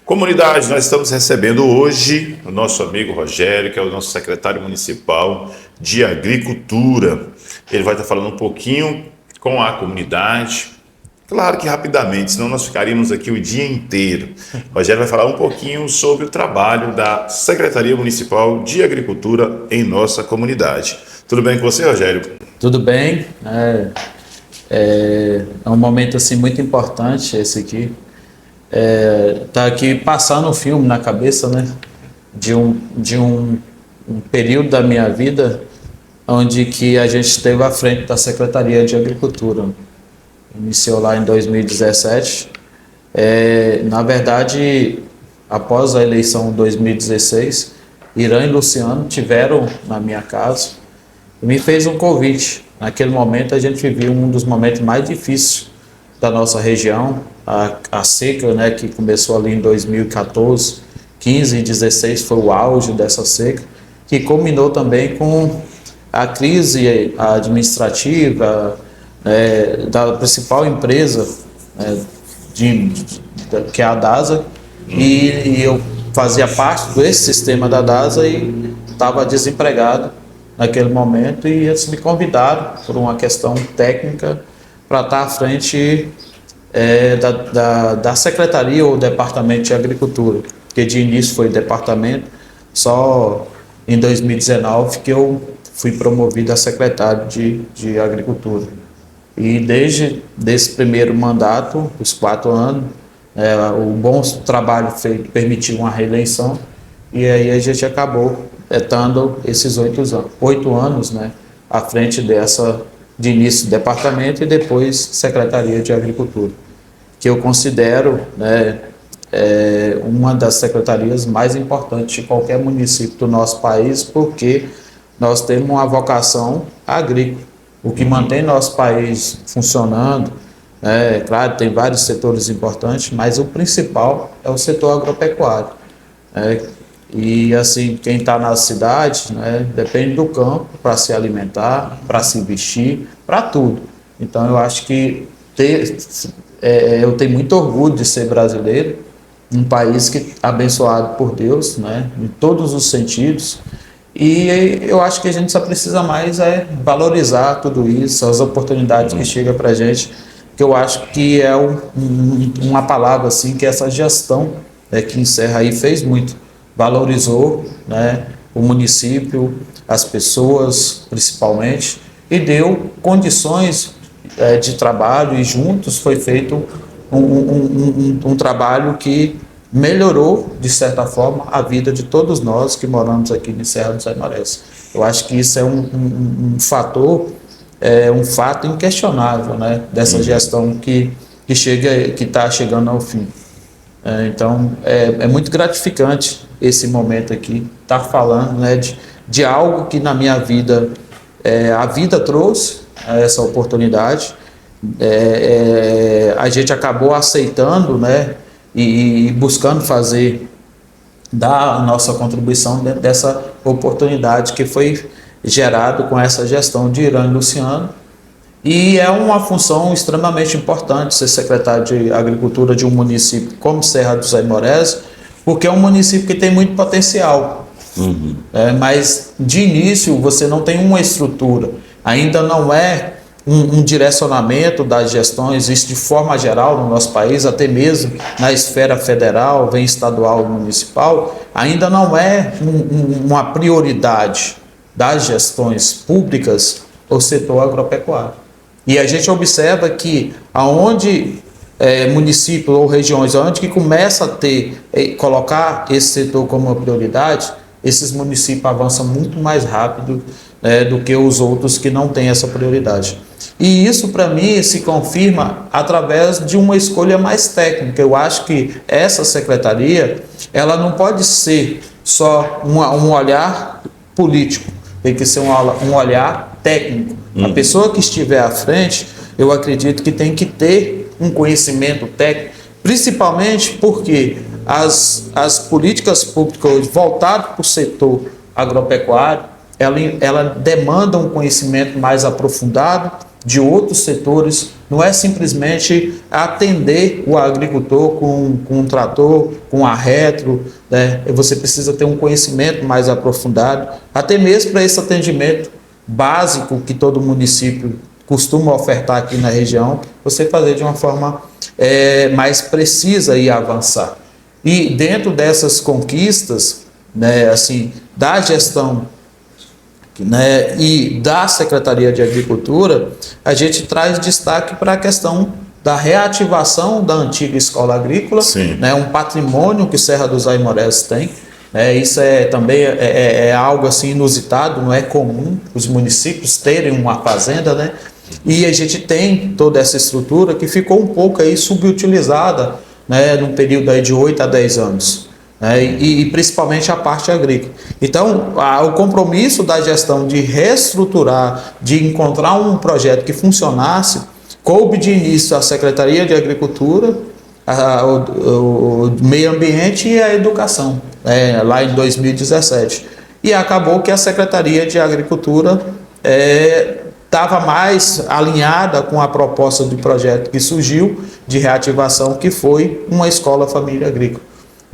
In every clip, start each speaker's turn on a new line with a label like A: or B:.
A: Comunidade, nós estamos recebendo hoje o nosso amigo Rogério, que é o nosso secretário municipal de Agricultura. Ele vai estar falando um pouquinho com a comunidade, claro que rapidamente, senão nós ficaríamos aqui o dia inteiro. O Rogério vai falar um pouquinho sobre o trabalho da Secretaria Municipal de Agricultura em nossa comunidade. Tudo bem com você, Rogério?
B: Tudo bem. É um momento assim muito importante esse aqui. Tá aqui passando um filme na cabeça, né? De um período da minha vida onde que a gente esteve à frente da Secretaria de Agricultura. Iniciou lá em 2017. Na verdade, após a eleição de 2016, Irã e Luciano tiveram na minha casa e me fez um convite. Naquele momento a gente vivia um dos momentos mais difíceis da nossa região, a seca, né, que começou ali em 2014, 15 e 16 foi o auge dessa seca, que culminou também com a crise administrativa da principal empresa que é a DASA, e eu fazia parte desse sistema da DASA e estava desempregado naquele momento, e eles me convidaram por uma questão técnica para estar à frente da Secretaria ou Departamento de Agricultura, que de início foi departamento, só em 2019 que eu fui promovido a secretário de Agricultura. E desde esse primeiro mandato, os 4 anos, o bom trabalho feito permitiu uma reeleição, e aí a gente acabou estando esses 8 anos, né, à frente de início departamento e depois Secretaria de Agricultura, que eu considero, né, uma das secretarias mais importantes de qualquer município do nosso país, porque nós temos uma vocação agrícola. O que mantém nosso país funcionando, claro, tem vários setores importantes, mas o principal é o setor agropecuário. E assim, quem está na cidade, depende do campo para se alimentar, para se vestir, para tudo. Então eu acho que eu tenho muito orgulho de ser brasileiro, um país que abençoado por Deus, em todos os sentidos. E eu acho que a gente só precisa mais valorizar tudo isso, as oportunidades que chegam para a gente, que eu acho que é uma palavra assim, que essa gestão que encerra aí fez muito. Valorizou, o município, as pessoas principalmente, e deu condições de trabalho, e juntos foi feito um trabalho que melhorou, de certa forma, a vida de todos nós que moramos aqui em Serra dos Aimorés. Eu acho que isso é um fator, um fato inquestionável, dessa gestão que está chegando ao fim. Então, é muito gratificante esse momento aqui, estar falando de algo que na minha vida, a vida trouxe essa oportunidade, a gente acabou aceitando, e buscando dar a nossa contribuição dentro dessa oportunidade que foi gerado com essa gestão de Irã e Luciano. E é uma função extremamente importante ser secretário de Agricultura de um município como Serra dos Aimorés, porque é um município que tem muito potencial. Mas de início você não tem uma estrutura, ainda não é um direcionamento das gestões, isso de forma geral no nosso país, até mesmo na esfera federal, vem estadual e municipal, ainda não é uma prioridade das gestões públicas o setor agropecuário. E a gente observa que aonde municípios ou regiões onde que começa a colocar esse setor como uma prioridade, esses municípios avançam muito mais rápido do que os outros que não têm essa prioridade. E isso, para mim, se confirma através de uma escolha mais técnica. Eu acho que essa secretaria, ela não pode ser só um olhar político, tem que ser um olhar técnico. A pessoa que estiver à frente, eu acredito que tem que ter um conhecimento técnico, principalmente porque as políticas públicas voltadas para o setor agropecuário, ela demanda um conhecimento mais aprofundado de outros setores não é simplesmente atender o agricultor com um trator, com arretro, né? Você precisa ter um conhecimento mais aprofundado, até mesmo para esse atendimento básico que todo município costuma ofertar aqui na região, você fazer de uma forma mais precisa e avançar. E dentro dessas conquistas, né, assim, da gestão, né, e da Secretaria de Agricultura, a gente traz destaque para a questão da reativação da antiga escola agrícola, né, um patrimônio que Serra dos Aimorés tem. Isso também é algo assim inusitado, não é comum os municípios terem uma fazenda, né? E a gente tem toda essa estrutura que ficou um pouco aí subutilizada, né, num período aí de 8 a 10 anos. E principalmente a parte agrícola. Então, o compromisso da gestão de reestruturar, de encontrar um projeto que funcionasse, coube de início a Secretaria de Agricultura, o Meio Ambiente e a Educação, lá em 2017. E acabou que a Secretaria de Agricultura estava mais alinhada com a proposta de projeto que surgiu de reativação, que foi uma escola família agrícola.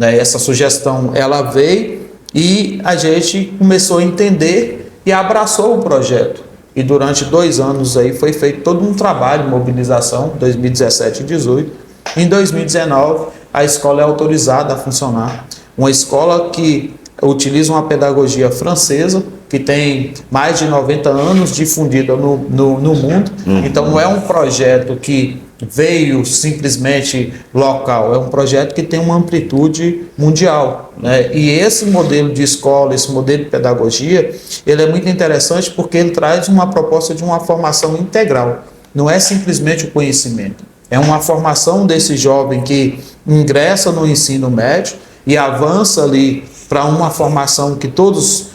B: Essa sugestão ela veio e a gente começou a entender e abraçou o projeto. E durante 2 anos aí foi feito todo um trabalho de mobilização, 2017 e 2018. Em 2019, a escola é autorizada a funcionar. Uma escola que utiliza uma pedagogia francesa, que tem mais de 90 anos difundida no mundo. Então, não é um projeto que veio simplesmente local, é um projeto que tem uma amplitude mundial, né? E esse modelo de escola, esse modelo de pedagogia, ele é muito interessante porque ele traz uma proposta de uma formação integral. Não é simplesmente o conhecimento, é uma formação desse jovem que ingressa no ensino médio e avança ali para uma formação que todos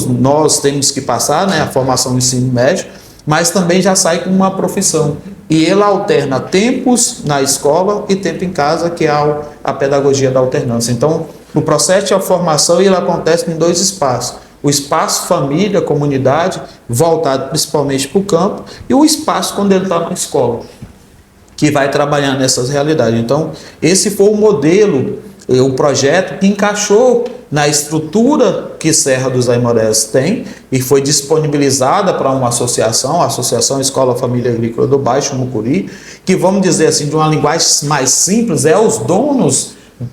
B: nós temos que passar, né? A formação do ensino médio, mas também já sai com uma profissão. E ele alterna tempos na escola e tempo em casa, que é a pedagogia da alternância. Então, o processo de formação ele acontece em 2 espaços. O espaço família, comunidade, voltado principalmente para o campo, e o espaço quando ele está na escola, que vai trabalhar nessas realidades. Então, esse foi o modelo, o projeto que encaixou na estrutura que Serra dos Aimorés tem e foi disponibilizada para uma associação, a Associação Escola Família Agrícola do Baixo Mucuri, que, vamos dizer assim, de uma linguagem mais simples, é os donos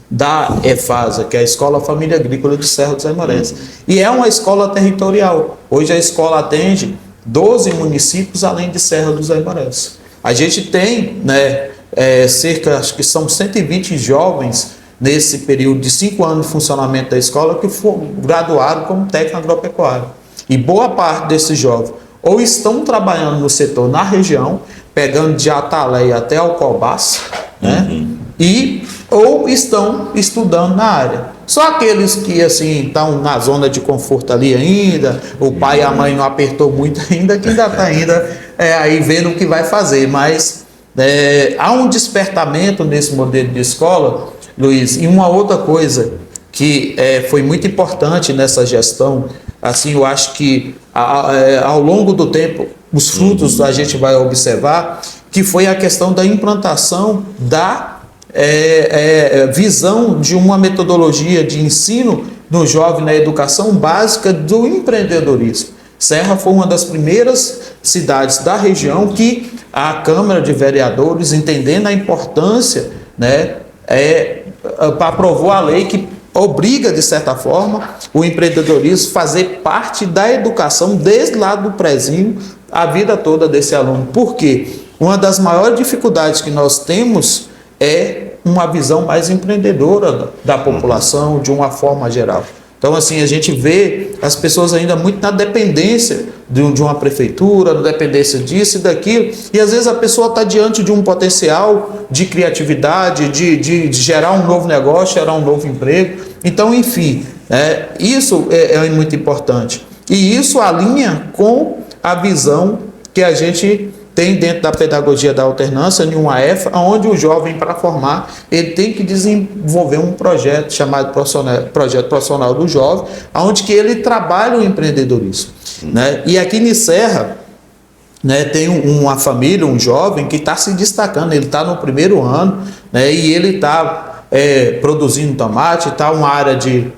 B: da EFASA, que é a Escola Família Agrícola de Serra dos Aimorés. E é uma escola territorial. Hoje a escola atende 12 municípios além de Serra dos Aimorés. A gente tem, né, cerca, acho que são 120 jovens nesse período de 5 anos de funcionamento da escola que foram graduados como técnico agropecuário. E boa parte desses jovens ou estão trabalhando no setor na região, pegando de Ataleia até Alcobaça, né? Ou estão estudando na área. Só aqueles que assim estão na zona de conforto ali ainda, o pai e a mãe não apertou muito ainda, que ainda está aí vendo o que vai fazer. Mas há um despertamento nesse modelo de escola, Luiz, e uma outra coisa que foi muito importante nessa gestão, assim, eu acho que ao longo do tempo os frutos a gente vai observar, que foi a questão da implantação da visão de uma metodologia de ensino no jovem na educação básica do empreendedorismo. Serra foi uma das primeiras cidades da região que a Câmara de Vereadores, entendendo a importância, né, aprovou a lei que obriga, de certa forma, o empreendedorismo fazer parte da educação desde lá do prezinho, a vida toda desse aluno. Por quê? Uma das maiores dificuldades que nós temos é uma visão mais empreendedora da população, de uma forma geral. Então, assim, a gente vê as pessoas ainda muito na dependência de uma prefeitura, na dependência disso e daquilo, e às vezes a pessoa está diante de um potencial de criatividade, de gerar um novo negócio, gerar um novo emprego. Então, enfim, isso é muito importante. E isso alinha com a visão que a gente tem dentro da pedagogia da alternância, em uma EFA, onde o jovem, para formar, ele tem que desenvolver um projeto chamado Projeto Profissional do Jovem, onde que ele trabalha o empreendedorismo. Né? E aqui em Serra, né, tem uma família, um jovem que está se destacando, ele está no primeiro ano, né, e ele está produzindo tomate, está uma área de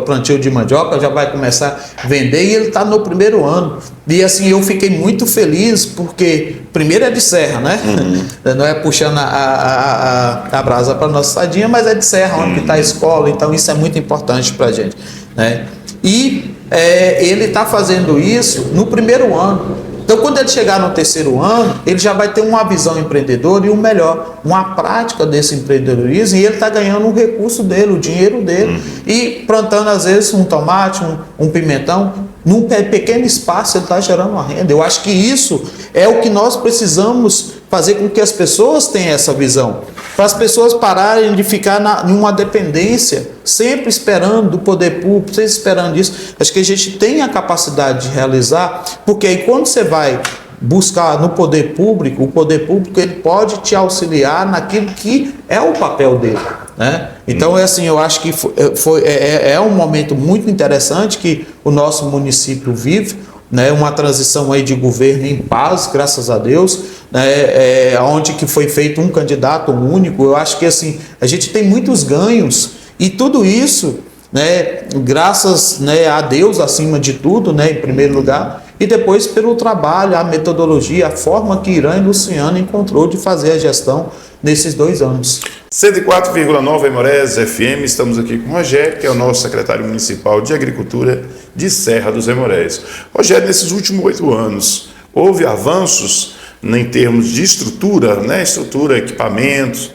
B: plantio de mandioca, já vai começar a vender e ele está no primeiro ano. E assim, eu fiquei muito feliz porque, primeiro é de serra, né? Não é puxando a brasa para nossa sardinha, mas é de serra, onde está a escola, então isso é muito importante para a gente, né? E ele está fazendo isso no primeiro ano. Então, quando ele chegar no terceiro ano, ele já vai ter uma visão empreendedora e o melhor, uma prática desse empreendedorismo, e ele está ganhando um recurso dele, o dinheiro dele, e plantando às vezes um tomate, um pimentão, num pequeno espaço ele está gerando uma renda. Eu acho que isso é o que nós precisamos fazer com que as pessoas tenham essa visão, para as pessoas pararem de ficar em uma dependência, sempre esperando do poder público, sempre esperando isso. Acho que a gente tem a capacidade de realizar, porque aí quando você vai buscar no poder público, o poder público ele pode te auxiliar naquilo que é o papel dele, né? Então assim, eu acho que é um momento muito interessante que o nosso município vive, né? Uma transição aí de governo em paz, graças a Deus, né? Onde que foi feito um candidato único. Eu acho que assim, a gente tem muitos ganhos e tudo isso, né, graças, né, a Deus acima de tudo, né, em primeiro lugar, e depois pelo trabalho, a metodologia, a forma que Irã e Luciano encontrou de fazer a gestão nesses 2 anos.
A: 104,9 Aimorés FM, estamos aqui com o Rogério, que é o nosso secretário municipal de Agricultura de Serra dos Aimorés. Rogério, nesses últimos 8 anos, houve avanços em termos de estrutura, né, equipamentos?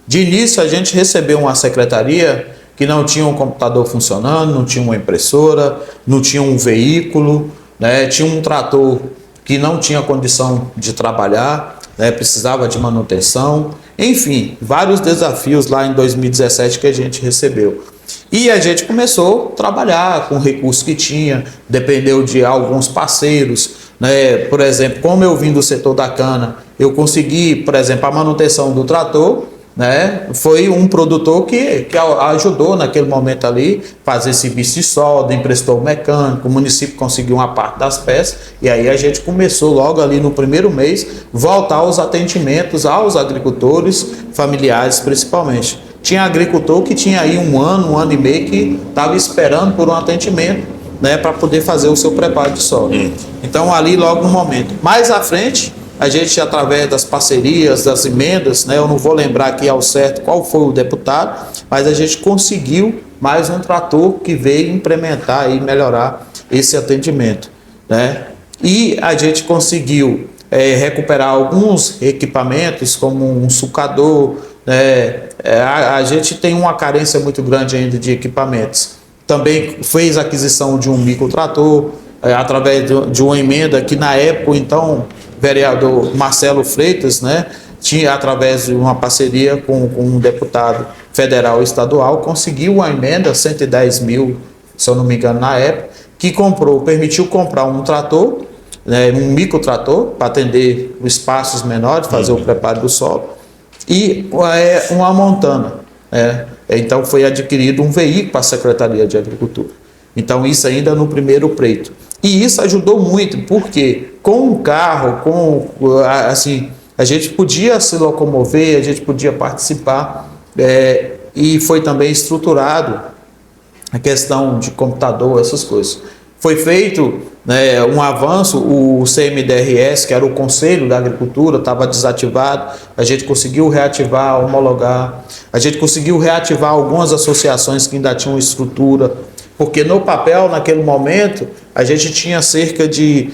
B: De início, a gente recebeu uma secretaria que não tinha um computador funcionando, não tinha uma impressora, não tinha um veículo, né, tinha um trator que não tinha condição de trabalhar, né, precisava de manutenção, enfim, vários desafios lá em 2017 que a gente recebeu. E a gente começou a trabalhar com o recurso que tinha, dependeu de alguns parceiros, né, por exemplo, como eu vim do setor da cana, eu consegui, por exemplo, a manutenção do trator, né, foi um produtor que ajudou naquele momento ali, fazer serviço de solda, emprestou o mecânico, o município conseguiu uma parte das peças, e aí a gente começou logo ali no primeiro mês, voltar aos atendimentos aos agricultores familiares principalmente. Tinha agricultor que tinha aí um ano e meio que estava esperando por um atendimento, né, para poder fazer o seu preparo de solda. Então ali logo no momento. Mais à frente, a gente, através das parcerias, das emendas, né, eu não vou lembrar aqui ao certo qual foi o deputado, mas a gente conseguiu mais um trator que veio implementar e melhorar esse atendimento, né? E a gente conseguiu recuperar alguns equipamentos, como um sucador, né? A gente tem uma carência muito grande ainda de equipamentos. Também fez a aquisição de um microtrator, através de uma emenda que na época, então, vereador Marcelo Freitas, né, tinha, através de uma parceria com um deputado federal e estadual, conseguiu uma emenda, 110 mil, se eu não me engano, na época, que permitiu comprar um trator, né, um microtrator, para atender espaços menores, fazer o preparo do solo, e uma montana. Então foi adquirido um veículo para a Secretaria de Agricultura. Então isso ainda no primeiro pleito. E isso ajudou muito, porque com o carro, assim, a gente podia se locomover, a gente podia participar, e foi também estruturado a questão de computador, essas coisas. Foi feito, né, um avanço, o CMDRS, que era o Conselho da Agricultura, estava desativado, a gente conseguiu reativar, homologar, a gente conseguiu reativar algumas associações que ainda tinham estrutura, porque no papel, naquele momento, a gente tinha cerca de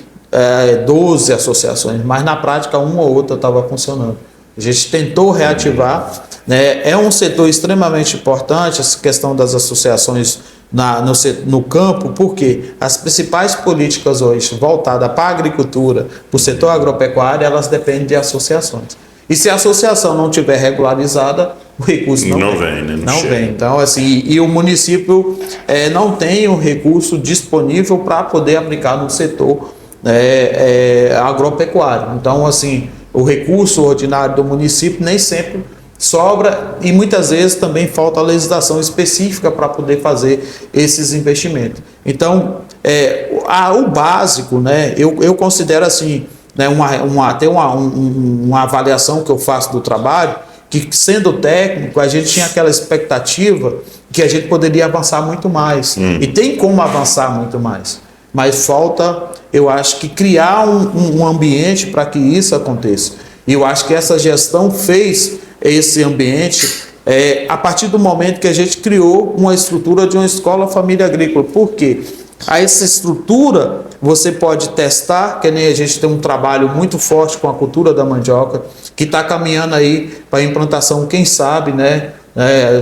B: 12 associações, mas na prática uma ou outra estava funcionando. A gente tentou reativar, né? É um setor extremamente importante, essa questão das associações no campo, porque as principais políticas hoje voltadas para a agricultura, para o setor agropecuário, elas dependem de associações. E se a associação não tiver regularizada, o recurso não vem, né? Não vem. Então, assim, e o município não tem o recurso disponível para poder aplicar no setor agropecuário. Então, assim, o recurso ordinário do município nem sempre sobra e muitas vezes também falta a legislação específica para poder fazer esses investimentos. Então, o básico, né, eu considero assim, né, uma avaliação que eu faço do trabalho, que sendo técnico, a gente tinha aquela expectativa que a gente poderia avançar muito mais. E tem como avançar muito mais. Mas falta, eu acho que criar um ambiente para que isso aconteça. E eu acho que essa gestão fez esse ambiente a partir do momento que a gente criou uma estrutura de uma escola família agrícola. Por quê? A essa estrutura você pode testar, que nem a gente tem um trabalho muito forte com a cultura da mandioca, que está caminhando aí para a implantação, quem sabe, né?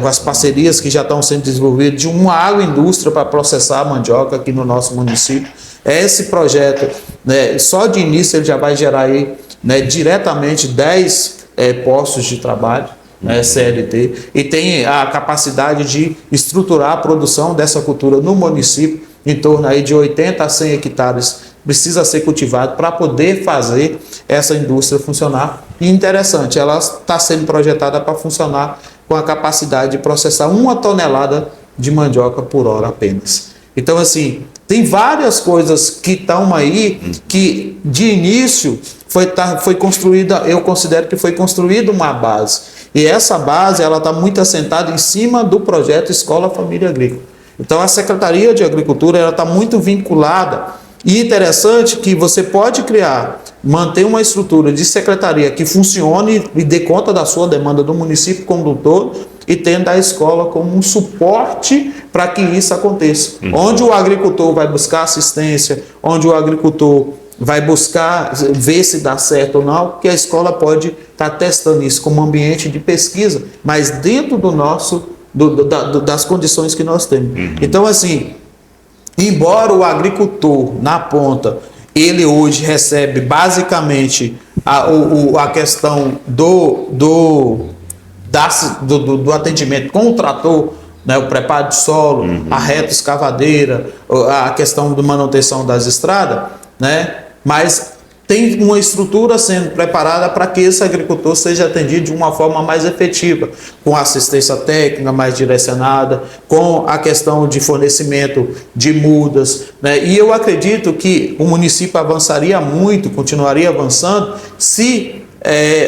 B: As parcerias que já estão sendo desenvolvidas de uma agroindústria para processar a mandioca aqui no nosso município. Esse projeto, né, só de início ele já vai gerar aí, né, diretamente 10 postos de trabalho, né, CLT, e tem a capacidade de estruturar a produção dessa cultura no município, em torno aí de 80 a 100 hectares precisa ser cultivado para poder fazer essa indústria funcionar. E interessante, ela está sendo projetada para funcionar com a capacidade de processar 1 tonelada de mandioca por hora apenas. Então, assim, tem várias coisas que estão aí que, de início, foi construída, eu considero que foi construída uma base. E essa base, ela está muito assentada em cima do projeto Escola Família Agrícola. Então, a Secretaria de Agricultura está muito vinculada. E interessante que você pode manter uma estrutura de secretaria que funcione e dê conta da sua demanda do município como um todo, e tendo a escola como um suporte para que isso aconteça. Onde o agricultor vai buscar assistência, onde o agricultor vai buscar ver se dá certo ou não, que a escola pode estar testando isso como ambiente de pesquisa, mas dentro do nosso das condições que nós temos. Então, assim, embora o agricultor na ponta, ele hoje recebe basicamente a questão do atendimento com o trator, né, o preparo de solo, a reta escavadeira, a questão de manutenção das estradas, né, mas tem uma estrutura sendo preparada para que esse agricultor seja atendido de uma forma mais efetiva, com assistência técnica mais direcionada, com a questão de fornecimento de mudas, né? E eu acredito que o município avançaria muito, continuaria avançando, se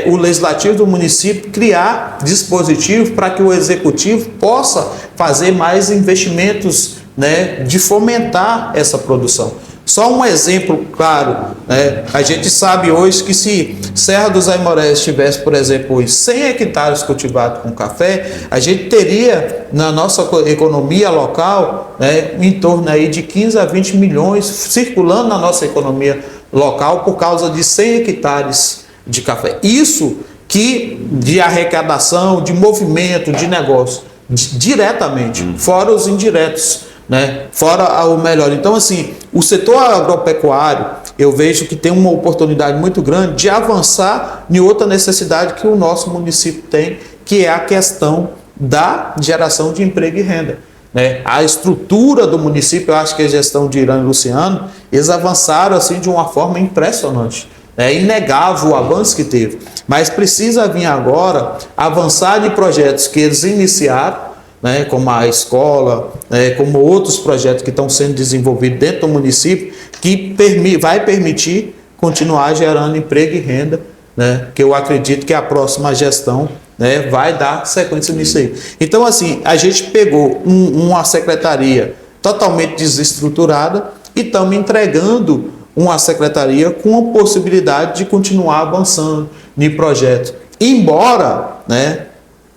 B: o legislativo do município criar dispositivos para que o executivo possa fazer mais investimentos, né, de fomentar essa produção. Só um exemplo claro, né? A gente sabe hoje que se Serra dos Aimorés tivesse, por exemplo, 100 hectares cultivados com café, a gente teria na nossa economia local, né, em torno aí de 15 a 20 milhões circulando na nossa economia local por causa de 100 hectares de café. Isso que de arrecadação, de movimento, de negócio, diretamente, fora os indiretos, né? Fora o melhor. Então, assim, o setor agropecuário, eu vejo que tem uma oportunidade muito grande de avançar em outra necessidade que o nosso município tem, que é a questão da geração de emprego e renda, né? A estrutura do município, eu acho que a gestão de Irã e Luciano, eles avançaram assim de uma forma impressionante. É inegável o avanço que teve, mas precisa vir agora avançar de projetos que eles iniciaram, né, como a escola, como outros projetos que estão sendo desenvolvidos dentro do município, que vai permitir continuar gerando emprego e renda, né, que eu acredito que a próxima gestão, né, vai dar sequência nisso aí. Então, assim, a gente pegou uma secretaria totalmente desestruturada e estamos entregando uma secretaria com a possibilidade de continuar avançando em projetos. Embora, né,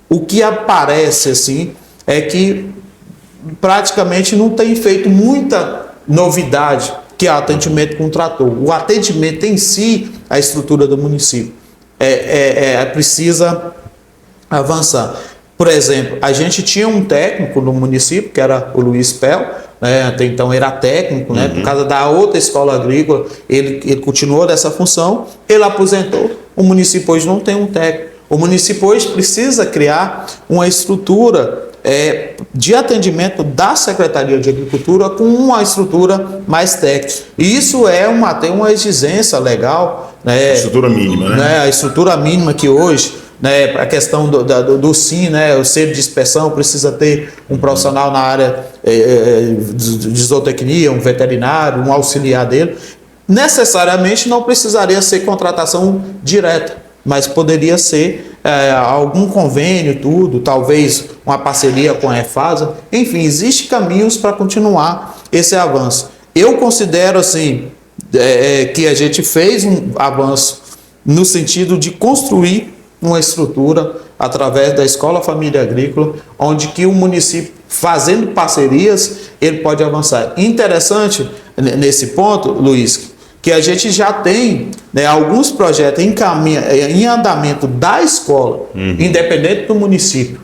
B: o que aparece assim é que praticamente não tem feito muita novidade, que é o atendimento com o trator. O atendimento em si, a estrutura do município, precisa avançar. Por exemplo, a gente tinha um técnico no município, que era o Luiz Pel, né? Até então era técnico, né? Por causa da outra escola agrícola, ele continuou dessa função, ele aposentou. O município hoje não tem um técnico. O município hoje precisa criar uma estrutura de atendimento da Secretaria de Agricultura com uma estrutura mais técnica. E isso tem uma exigência legal, né?
A: Estrutura mínima, né?
B: A estrutura mínima que hoje, né, a questão do SIM, né, o selo de inspeção, precisa ter um profissional na área de zootecnia, um veterinário, um auxiliar dele. necessariamente não precisaria ser contratação direta, mas poderia ser algum convênio, tudo, talvez uma parceria com a EFASA. Enfim, existem caminhos para continuar esse avanço. Eu considero assim que a gente fez um avanço no sentido de construir uma estrutura através da Escola Família Agrícola, onde que o município, fazendo parcerias, ele pode avançar. Interessante nesse ponto, Luiz, que a gente já tem, né, alguns projetos em andamento da escola, independente do município,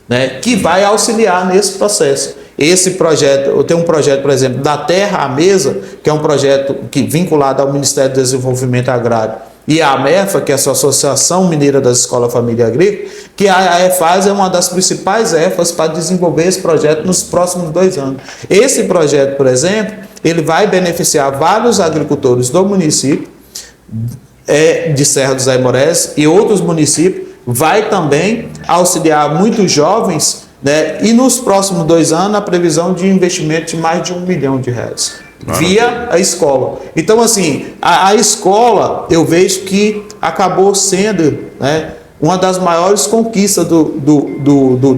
B: né, que vai auxiliar nesse processo. Esse projeto, eu tenho um projeto, por exemplo, da Terra à Mesa, que é um projeto vinculado ao Ministério do Desenvolvimento Agrário, e a AMEFA, que é a Associação Mineira das Escolas Família Agrícola, que a EFAS é uma das principais EFAs para desenvolver esse projeto nos próximos 2 anos. Esse projeto, por exemplo, ele vai beneficiar vários agricultores do município, de Serra dos Aimorés e outros municípios, vai também auxiliar muitos jovens, né, e nos próximos 2 anos a previsão de investimento de mais de R$1 milhão via a escola. Então, assim, a escola, eu vejo que acabou sendo, né, uma das maiores conquistas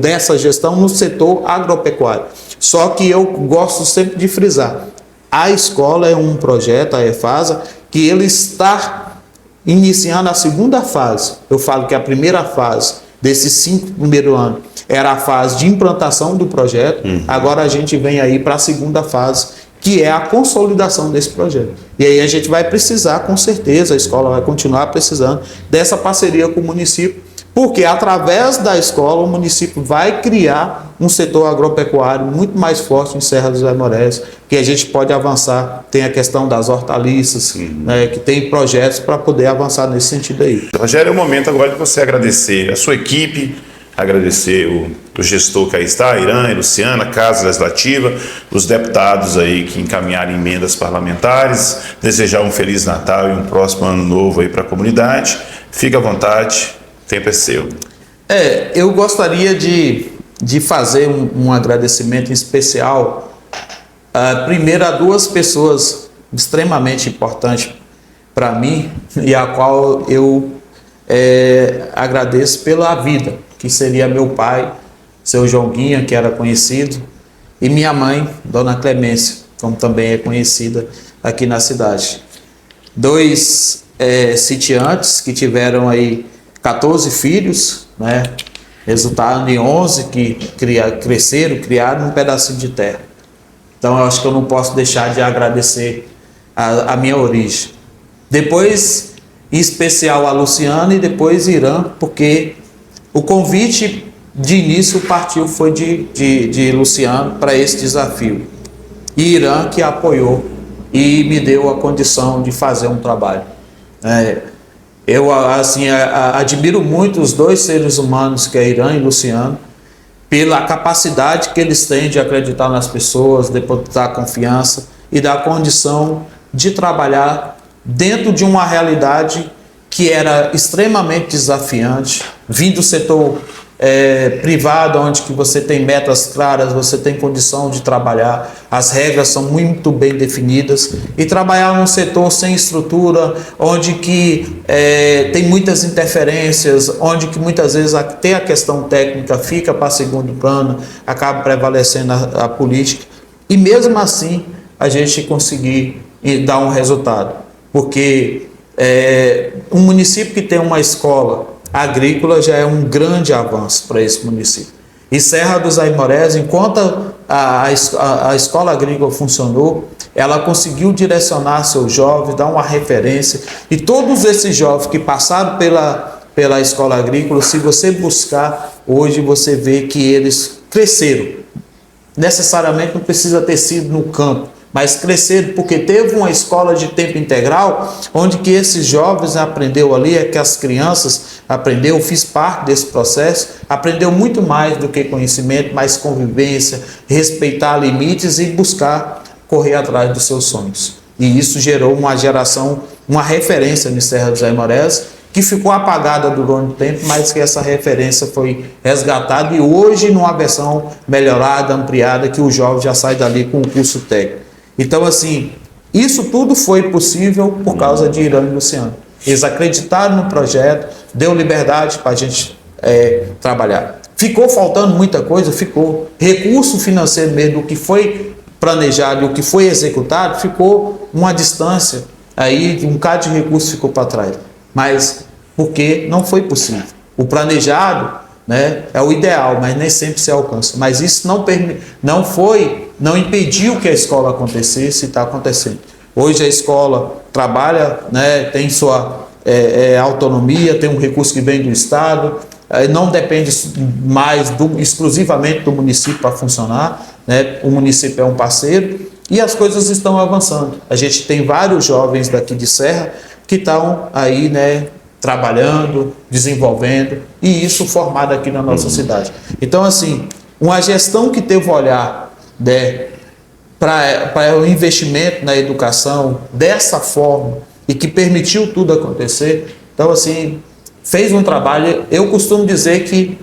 B: dessa gestão no setor agropecuário. Só que eu gosto sempre de frisar, a escola é um projeto, a EFASA, que ele está iniciando a segunda fase. Eu falo que a primeira fase desses 5 primeiros anos era a fase de implantação do projeto. Agora a gente vem aí para a segunda fase, que é a consolidação desse projeto. E aí a gente vai precisar, com certeza, a escola vai continuar precisando dessa parceria com o município, porque através da escola o município vai criar um setor agropecuário muito mais forte em Serra dos Aimorés, que a gente pode avançar. Tem a questão das hortaliças, né, que tem projetos para poder avançar nesse sentido aí.
A: Rogério, é o momento agora de você agradecer a sua equipe, agradecer o gestor que aí está, Irã e Luciana, Casa Legislativa, os deputados aí que encaminharam emendas parlamentares, desejar um Feliz Natal e um próximo Ano Novo aí para a comunidade. Fique à vontade, o tempo é seu.
B: Eu gostaria de fazer um agradecimento especial, primeiro a 2 pessoas extremamente importantes para mim e a qual eu agradeço pela vida, que seria meu pai, seu João Guinha, que era conhecido, e minha mãe, Dona Clemência, como também é conhecida aqui na cidade. 2 sitiantes que tiveram aí 14 filhos, né? Resultaram em 11 que criaram um pedacinho de terra. Então eu acho que eu não posso deixar de agradecer a minha origem. Depois, em especial a Luciana e depois Irã, porque o convite de início partiu foi de Luciano para esse desafio. E Irã que apoiou e me deu a condição de fazer um trabalho. Eu assim, admiro muito os 2 seres humanos, que é Irã e Luciano, pela capacidade que eles têm de acreditar nas pessoas, depositar confiança e dar condição de trabalhar dentro de uma realidade que era extremamente desafiante, vindo do setor privado, onde que você tem metas claras, você tem condição de trabalhar, as regras são muito bem definidas, e trabalhar num setor sem estrutura, onde que tem muitas interferências, onde que muitas vezes até a questão técnica fica para segundo plano, acaba prevalecendo a política, e mesmo assim a gente conseguir dar um resultado, porque um município que tem uma escola agrícola já é um grande avanço para esse município. E Serra dos Aimorés, enquanto a escola agrícola funcionou, ela conseguiu direcionar seus jovens, dar uma referência, e todos esses jovens que passaram pela escola agrícola, se você buscar, hoje você vê que eles cresceram. Necessariamente não precisa ter sido no campo, mas cresceram porque teve uma escola de tempo integral, onde que esses jovens aprendeu ali, que as crianças aprendeu, fiz parte desse processo, aprendeu muito mais do que conhecimento, mais convivência, respeitar limites e buscar correr atrás dos seus sonhos. E isso gerou uma geração, uma referência no Serra dos Aimorés, que ficou apagada durante o tempo, mas que essa referência foi resgatada e hoje numa versão melhorada, ampliada, que o jovem já sai dali com um curso técnico. Então, assim, Isso tudo foi possível por causa de Irã e Luciano. Eles acreditaram no projeto, deu liberdade para a gente trabalhar. Ficou faltando muita coisa? Ficou. Recurso financeiro mesmo, o que foi planejado, o que foi executado, ficou uma distância. Aí um bocado de recurso ficou para trás. Mas porque não foi possível. O planejado, né, é o ideal, mas nem sempre se alcança. Mas isso não impediu que a escola acontecesse e está acontecendo. Hoje a escola trabalha, né, tem sua autonomia, tem um recurso que vem do Estado, não depende mais exclusivamente do município para funcionar, né? O município é um parceiro e as coisas estão avançando. A gente tem vários jovens daqui de Serra que estão aí, né, trabalhando, desenvolvendo, e isso formado aqui na nossa cidade. Então, assim, uma gestão que teve um olhar, né, para o investimento na educação dessa forma e que permitiu tudo acontecer. Então, assim, fez um trabalho. Eu costumo dizer que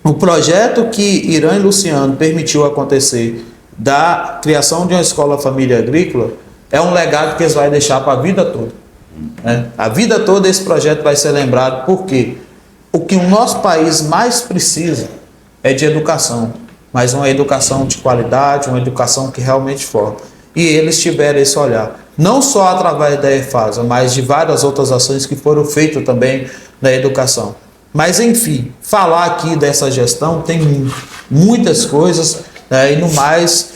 B: o projeto que Irã e Luciano permitiu acontecer da criação de uma escola família agrícola é um legado que eles vão deixar para a vida toda. Né? A vida toda esse projeto vai ser lembrado, porque o que o nosso país mais precisa é de educação, mas uma educação de qualidade, uma educação que realmente forma. E eles tiveram esse olhar, não só através da EFASA, mas de várias outras ações que foram feitas também na educação. Mas, enfim, falar aqui dessa gestão tem muitas coisas, né? E no mais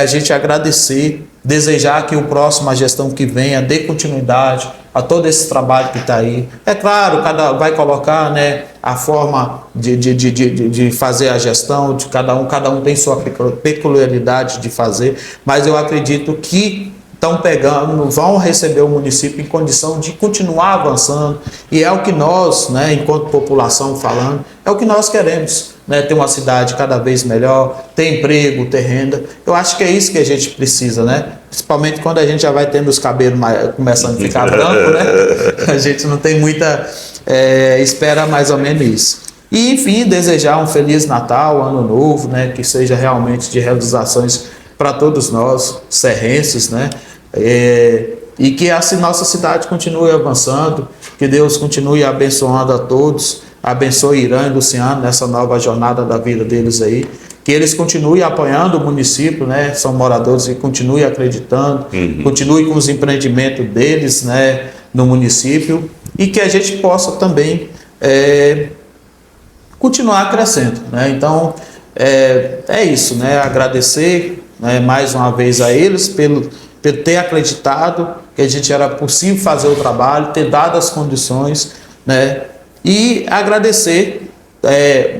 B: a gente agradecer, desejar que a gestão que venha dê continuidade a todo esse trabalho que está aí. É claro, vai colocar, né, a forma de fazer a gestão, de cada um tem sua peculiaridade de fazer, mas eu acredito que vão receber o município em condição de continuar avançando, e é o que nós, né, enquanto população falando, é o que nós queremos, né, ter uma cidade cada vez melhor, ter emprego, ter renda. Eu acho que é isso que a gente precisa, né? Principalmente quando a gente já vai tendo os cabelos começando a ficar branco, né? A gente não tem muita espera, mais ou menos isso. E, enfim, desejar um Feliz Natal, Ano Novo, né, que seja realmente de realizações para todos nós, serrenses, né? E que assim nossa cidade continue avançando, que Deus continue abençoando a todos, abençoe Irã e Luciano nessa nova jornada da vida deles aí, que eles continuem apoiando o município, né? São moradores e continuem acreditando, continuem com os empreendimentos deles, né, no município, e que a gente possa também continuar crescendo, né? Então é isso, né? Agradecer, né, mais uma vez a eles pelo ter acreditado que a gente era possível fazer o trabalho, ter dado as condições, né? E agradecer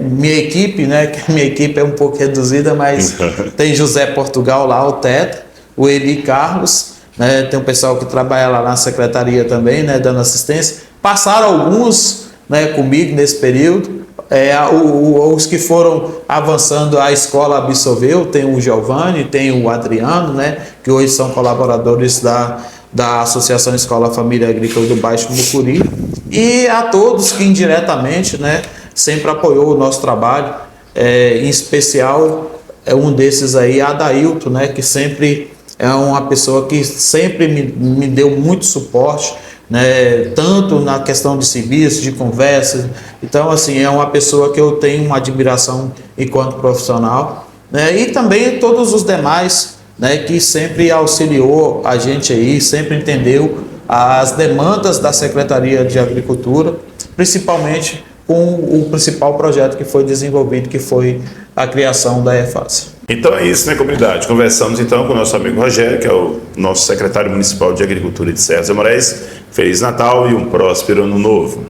B: minha equipe, né? Que minha equipe é um pouco reduzida, mas tem José Portugal lá, o Teto, o Eli Carlos, né? Tem um pessoal que trabalha lá na secretaria também, né, dando assistência. Passaram alguns, né, comigo nesse período. Os que foram avançando, a escola absorveu, tem o Giovanni, tem o Adriano, né, que hoje são colaboradores da Associação Escola Família Agrícola do Baixo Mucuri, e a todos que indiretamente, né, sempre apoiou o nosso trabalho, em especial um desses aí, Adailton, né, que sempre é uma pessoa que sempre me deu muito suporte, né, tanto na questão de serviço, de conversa. Então, assim, é uma pessoa que eu tenho uma admiração enquanto profissional, né, e também todos os demais, né, que sempre auxiliou a gente aí, sempre entendeu as demandas da Secretaria de Agricultura, principalmente com o principal projeto que foi desenvolvido, que foi a criação da EFASA.
A: Então é isso, né, comunidade? Conversamos então com o nosso amigo Rogério, que é o nosso secretário municipal de Agricultura de Serra dos Amoreiras. Feliz Natal e um próspero Ano Novo.